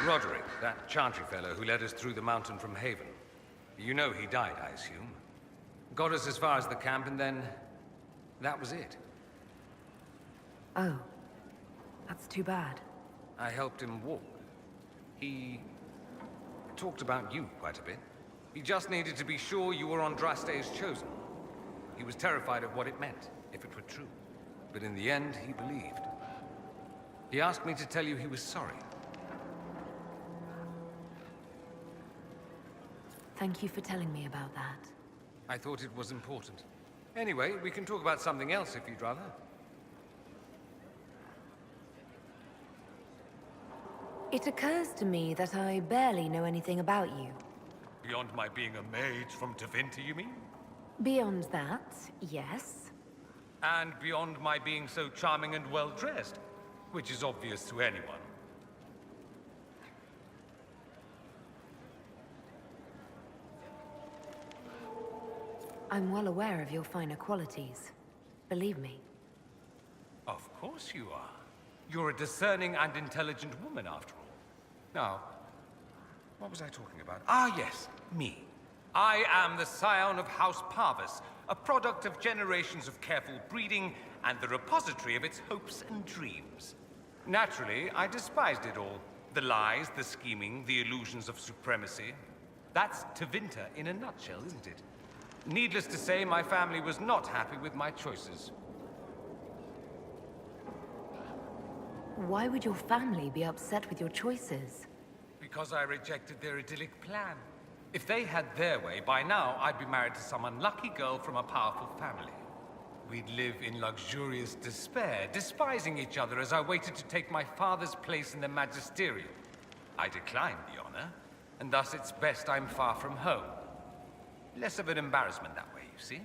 Roderick, that Chantry fellow who led us through the mountain from Haven. You know he died, I assume. Got us as far as the camp, and then... that was it. Oh. That's too bad. I helped him walk. He... talked about you quite a bit. He just needed to be sure you were Andraste's chosen. He was terrified of what it meant, if it were true. But in the end, he believed. He asked me to tell you he was sorry. Thank you for telling me about that. I thought it was important. Anyway, we can talk about something else if you'd rather. It occurs to me that I barely know anything about you. Beyond my being a mage from Tevinter, you mean? Beyond that, yes. And beyond my being so charming and well-dressed, which is obvious to anyone. I'm well aware of your finer qualities. Believe me. Of course you are. You're a discerning and intelligent woman, after all. Now, what was I talking about? Ah, yes, me. I am the scion of House Parvis, a product of generations of careful breeding and the repository of its hopes and dreams. Naturally, I despised it all. The lies, the scheming, the illusions of supremacy. That's Tevinter in a nutshell, isn't it? Needless to say, my family was not happy with my choices. Why would your family be upset with your choices? Because I rejected their idyllic plan. If they had their way, by now I'd be married to some unlucky girl from a powerful family. We'd live in luxurious despair, despising each other as I waited to take my father's place in the magisterium. I declined the honor, and thus it's best I'm far from home. Less of an embarrassment that way, you see?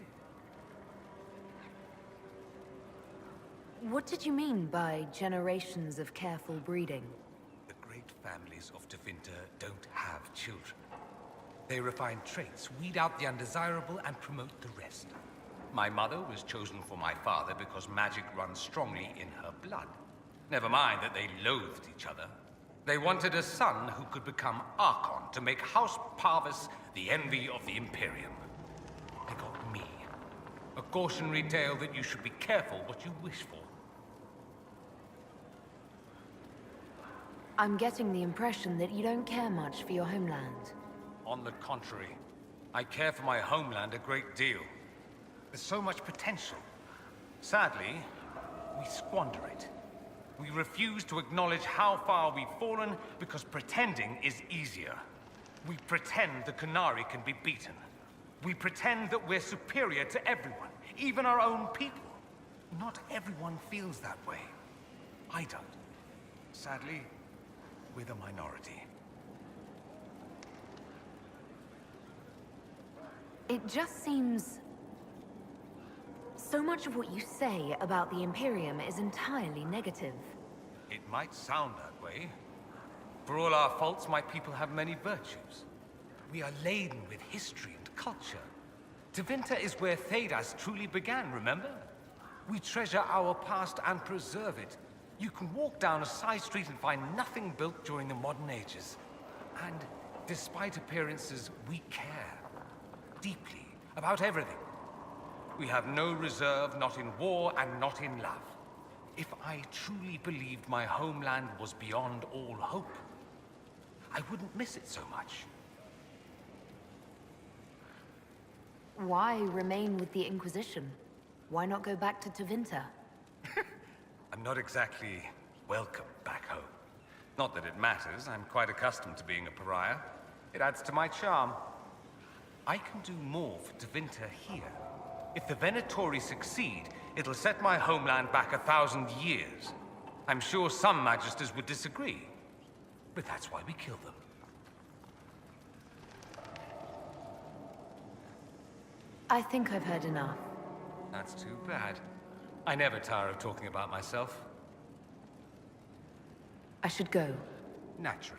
What did you mean by generations of careful breeding? The great families of Tevinter don't have children. They refine traits, weed out the undesirable, and promote the rest. My mother was chosen for my father because magic runs strongly in her blood. Never mind that they loathed each other. They wanted a son who could become Archon to make House Parvis the envy of the Imperium. They got me. A cautionary tale that you should be careful what you wish for. I'm getting the impression that you don't care much for your homeland. On the contrary, I care for my homeland a great deal. There's so much potential. Sadly, we squander it. We refuse to acknowledge how far we've fallen because pretending is easier. We pretend the Qunari can be beaten. We pretend that we're superior to everyone, even our own people. Not everyone feels that way. I don't. Sadly, we're the minority. It just seems... so much of what you say about the Imperium is entirely negative. It might sound that way. For all our faults, my people have many virtues. We are laden with history and culture. Tevinter is where Thedas truly began, remember? We treasure our past and preserve it. You can walk down a side street and find nothing built during the modern ages. And despite appearances, we care. Deeply. About everything. We have no reserve, not in war and not in love. If I truly believed my homeland was beyond all hope, I wouldn't miss it so much. Why remain with the Inquisition? Why not go back to Tevinter? I'm not exactly welcome back home. Not that it matters, I'm quite accustomed to being a pariah. It adds to my charm. I can do more for Tevinter here. If the Venatori succeed, it'll set my homeland back 1,000 years. I'm sure some Magisters would disagree, but that's why we kill them. I think I've heard enough. That's too bad. I never tire of talking about myself. I should go. Naturally.